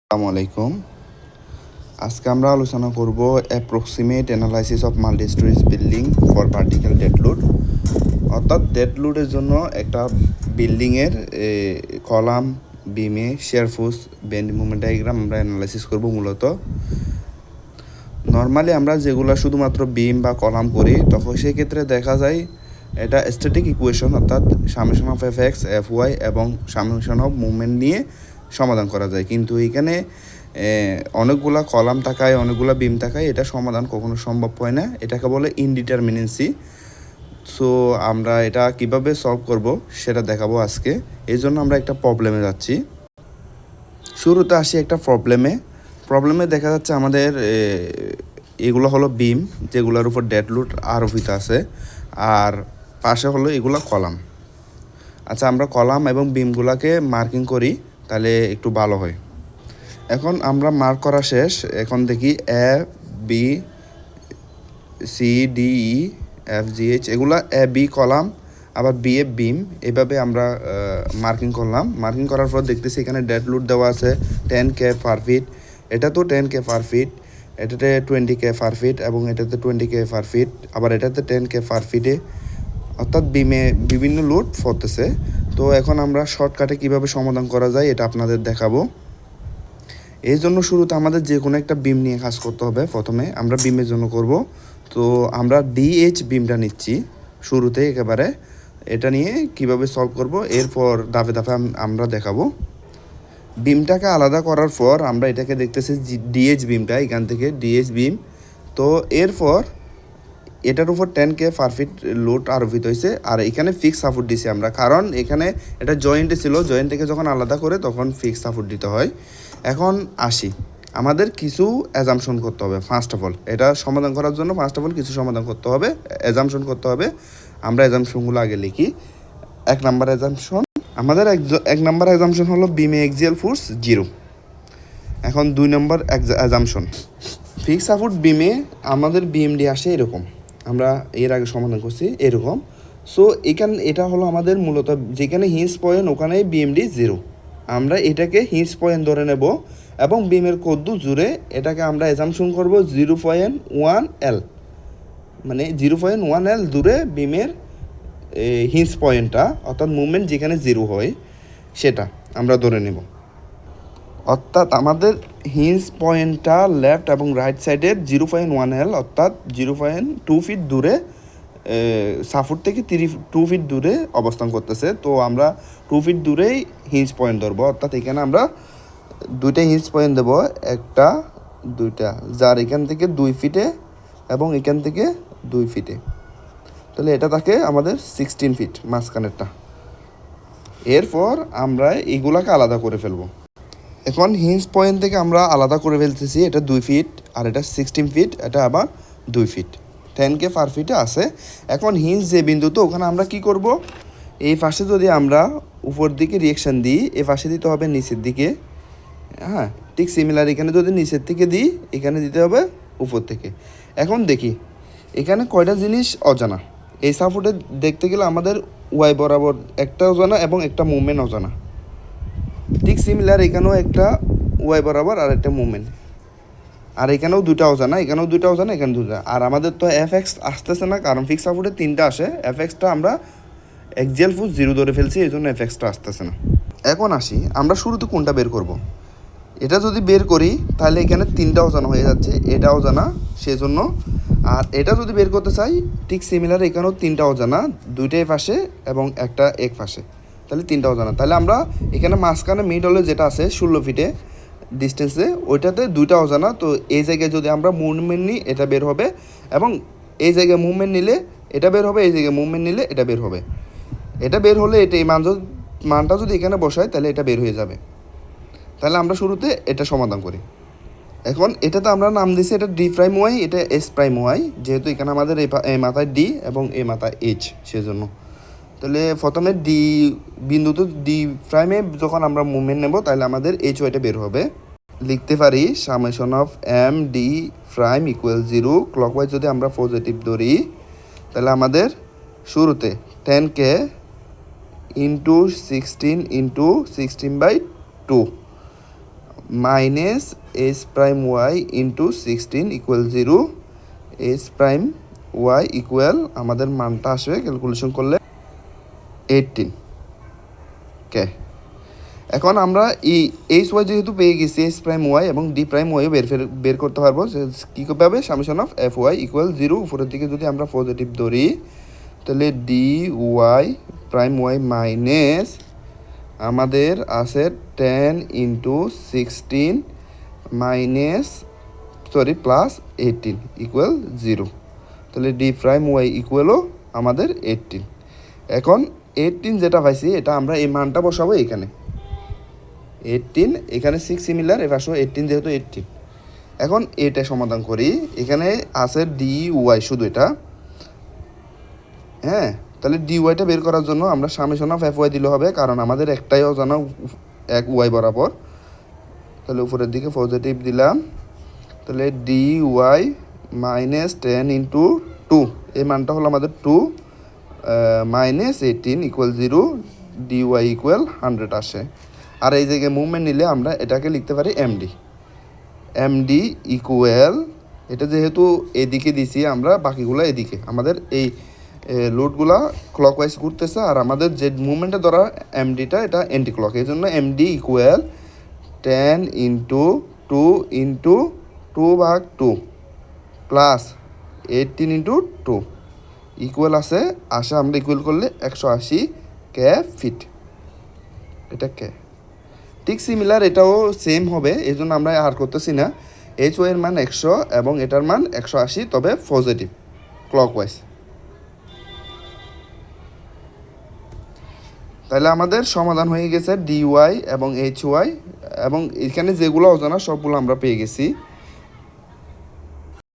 আসসালামু আলাইকুম। আজকে আমরা আলোচনা করব approximate analysis of multi storage building for vertical dead load. অর্থাৎ ডেড লোডের জন্য একটা বিল্ডিংয়ের কলাম, বিমে, shear force, bend movement diagram আমরা অ্যানালাইসিস করব। মূলত নর্মালি আমরা যেগুলো শুধুমাত্র বিম বা কলাম করি, তখন সেক্ষেত্রে দেখা যায় এটা স্ট্যাটিক ইকুয়েশন, অর্থাৎ summation of F X, F Y এবং সামেশন অফ মুভমেন্ট নিয়ে সমাধান করা যায়। কিন্তু এখানে অনেকগুলা কলাম থাকায়, অনেকগুলা বিম থাকায় এটা সমাধান কখনো সম্ভব হয় না। এটাকে বলে ইনডিটারমিনেন্সি। সো আমরা এটা কিভাবে সলভ করব সেটা দেখাবো আজকে। এই জন্য আমরা একটা প্রবলেমে যাচ্ছি। শুরুতে আসি একটা প্রবলেমে দেখা যাচ্ছে আমাদের এগুলো হলো বিম, যেগুলোর উপর ডেড লোড আরোপিত আছে, আর পাশে হলো এগুলো কলাম। আচ্ছা, আমরা কলাম এবং বিমগুলোকে মার্কিং করি, তাহলে একটু ভালো হয়। এখন আমরা মার্ক করা শেষ। এখন দেখি এ, বি, সি, ডি, ই, এফ, জি, এইচ, এগুলো এ বি কলাম, আবার বি এ বিম, এভাবে আমরা মার্কিং করলাম। মার্কিং করার পর দেখতেছি এখানে ডেড লোড দেওয়া আছে 10K পার ফিট। এটা তো 10K পার ফিট, এটাতে 20K পার ফিট এবং এটাতে 20K পার ফিট, আবার এটাতে 10K পার ফিটে, অর্থাৎ বিমে বিভিন্ন লোড পড়তেছে। তো এখন আমরা শর্টকাটে কিভাবে সমাধান করা যায় এটা আপনাদের দেখাবো। এই জন্য শুরুতে আমাদের যে কোনো একটা বিম নিয়ে কাজ করতে হবে। প্রথমে আমরা বিমের জন্য করব, তো আমরা ডিএইচ বিমটা নিচ্ছি শুরুতে একেবারে। এটা নিয়ে কিভাবে সলভ করব এরপর ধাপে ধাপে আমরা দেখাবো। বিমটাকে আলাদা করার পর আমরা এটাকে দেখতেছি ডিএইচ বিমটা, এখান থেকে ডিএইচ বিম। তো এরপর এটার উপর 10K পার ফিট লোড আরোপিত হয়েছে, আর এখানে ফিক্স সাপোর্ট দিছি আমরা, কারণ এখানে এটা জয়েন্টে ছিল, জয়েন্ট থেকে যখন আলাদা করে তখন ফিক্স সাপোর্ট দিতে হয়। এখন আসি, আমাদের কিছু অ্যাজাম্পশন করতে হবে। ফার্স্ট অফ অল এটা সমাধান করার জন্য কিছু সমাধান করতে হবে, অ্যাজাম্পশন করতে হবে। আমরা অ্যাজাম্পশনগুলো আগে লিখি। 1 নাম্বার অ্যাজাম্পশন, আমাদের 1 নাম্বার অ্যাজাম্পশন হলো বিমে এক্সিয়াল ফোর্স 0। এখন 2 নম্বর অ্যাজাম্পশন, ফিক্স সাপোর্ট বিমে আমাদের বিএমডি আসে এরকম, আমরা এর আগে সমাধান করছি এরকম। সো এটা হলো আমাদের মূলত যেখানে হিঞ্জ পয়েন্ট ওখানেই বিএমডি 0। আমরা এটাকে হিঞ্জ পয়েন্ট ধরে নেব এবং বিমের কদ্দু জুড়ে এটাকে আমরা অ্যাজাম্পশন করব 0.1L, মানে 0.1L দূরে বিমের হিঞ্জ পয়েন্টটা, অর্থাৎ মুভমেন্ট যেখানে 0 হয় সেটা আমরা ধরে নেব। অর্থাৎ আমাদের হিঞ্জ পয়েন্টটা লেফট এবং রাইট সাইডের 0.1L, অর্থাৎ 0.2 ফিট দূরে, সাপোর্ট থেকে 2 ফিট দূরে অবস্থান করতেছে। তো আমরা 2 ফিট দূরেই হিঞ্জ পয়েন্ট ধরবো, অর্থাৎ এখানে আমরা 2টা হিঞ্জ পয়েন্ট দেবো, একটা 2টা, যার এখান থেকে 2 ফিটে এবং এখান থেকে 2 ফিটে। তাহলে এটা থাকে আমাদের 16 ফিট মাঝখানেরটা। এরপর আমরা এইগুলাকে আলাদা করে ফেলবো। এখন হিঞ্জ পয়েন্ট থেকে আমরা আলাদা করে ফেলতেছি, এটা 2 ফিট আর এটা 16 ফিট, এটা আবার 2 ফিট, 10K পার ফিটে আছে। এখন হিঞ্জ যে বিন্দুতে, ওখানে আমরা কি করব, এই পাশে যদি আমরা উপর দিকে রিয়েকশান দিই, এই পাশে দিতে হবে নিচের দিকে। হ্যাঁ, ঠিক সিমিলার, এখানে যদি নিচের থেকে দিই, এখানে দিতে হবে উপর থেকে। এখন দেখি এখানে কয়টা জিনিস অজানা। এই সাপোর্টে দেখতে গেলে আমাদের ওয়াই বরাবর একটা অজানা এবং একটা মুভমেন্ট অজানা। ঠিক সিমিলার, এখানেও একটা ওয়াই বরাবর আর একটা মুভমেন্ট, আর এখানেও 2টা অজানা, এখানেও 2টা অজানা, এখানে 2টা। আর আমাদের তো এফ এক্স আসতেছে না, কারণ ফিক্স সাপোর্টে 3টা আসে। এফ এক্সটা আমরা এক্সিয়াল ফোর্স 0 ধরে ফেলছি, এই জন্য এফ এক্সটা আসতেছে না। এখন আসি, আমরা শুরুতে কোনটা বের করব। এটা যদি বের করি তাহলে এখানে 3টা অজানা হয়ে যাচ্ছে, এটা অজানা সেজন্য। আর এটা যদি বের করতে চাই, ঠিক সিমিলার, এখানেও 3টা অজানা, 2টা এই পাশে এবং একটা এক পাশে, তাহলে 3টা অজানা। তাহলে আমরা এখানে মাঝখানে মিডলে যেটা আছে 16 ফিটে ডিস্টেন্সে, ওইটাতে 2টা অজানা। তো এই জায়গায় যদি আমরা মুভমেন্ট নিই এটা বের হবে, এবং এই জায়গায় মুভমেন্ট নিলে এটা বের হবে, এই জায়গায় মুভমেন্ট নিলে এটা বের হবে। এটা বের হলে এটা এই মানটা যদি এখানে বসায় তাহলে এটা বের হয়ে যাবে। তাহলে আমরা শুরুতে এটা সমাধান করি। এখন এটাতে আমরা নাম দিছি এটা ডি প্রাইম ওয়াই, এটা এস প্রাইম ওয়াই, যেহেতু এখানে আমাদের এই মাথায় ডি এবং এই মাথায় এইচ, সেজন্য। তাহলে প্রথমে ডি বিন্দুতে ডি প্রাইমে যখন আমরা মুভমেন্ট নেব, তাহলে আমাদের এইচ ওয়াইটা বের হবে। লিখতে পারি summation of M D prime equal 0। Clockwise যদি আমরা পজিটিভ ধরি, তাহলে আমাদের শুরুতে 10K into 16 into 16/2 minus H prime Y into 16 equal 0, H prime Y equal আমাদের মানটা আসবে ক্যালকুলেশন করলে 18 কে। এখন আমরা এইচ ওয়াই যেহেতু পেয়ে গেছি, এইচ প্রাইম ওয়াই এবং ডি প্রাইম ওয়াইও বের করতে পারবো। কীভাবে? Summation of F Y equal 0, উপরের দিকে যদি আমরা পজিটিভ ধরি তাহলে D Y prime Y minus আমাদের আছে 10 ইন্টু 16 প্লাস 18 ইকুয়াল 0। তাহলে ডি প্রাইম ওয়াই ইকুয়ালও আমাদের 18। এখন 18 যেটা পাইছি এটা আমরা এই মানটা বসাবো এখানে 18, এখানে 6 সিমিলার, এবার আসো 18 যেহেতু 18। এখন এটা সমাধান করি, এখানে আছে ডি ওয়াই শুধু এটা, হ্যাঁ। তাহলে ডি ওয়াইটা বের করার জন্য আমরা সামেশন অফ এফ ওয়াই দিলে হবে, কারণ আমাদের একটাই অজানা এক ওয়াই বরাবর। তাহলে উপরের দিকে পজিটিভ দিলাম, তাহলে ডি ওয়াই মাইনাস 10 ইন্টু 2, এই মানটা হলো আমাদের 2 minus 18 equal 0, D Y equal 100 আসে। আর এই জায়গায় মুভমেন্ট নিলে আমরা এটাকে লিখতে পারি এমডি ইকুয়াল, এটা যেহেতু এদিকে দিছি আমরা, বাকিগুলো এদিকে, আমাদের এই লোডগুলা ক্লকওয়াইজ ঘুরতেছে আর আমাদের যে মুভমেন্টে ধরা এমডিটা এটা এন্টি ক্লক, এই জন্য MD equal 10 into 2 into 2/2 plus 18 into 2 equal আসে আমরা ইকুয়াল করলে 180 কে ফিট। এটা কে ঠিক সিমিলার, এটাও সেম হবে, এই জন্য আমরা আর করতেছি না। এইচ ওয়াই এর মান 100 এবং এটার মান 180, তবে পজিটিভ ক্লকওয়াইজ। তাহলে আমাদের সমাধান হয়ে গেছে ডি ওয়াই এবং এইচ ওয়াই, এবং এখানে যেগুলো অজানা সবগুলো আমরা পেয়ে গেছি।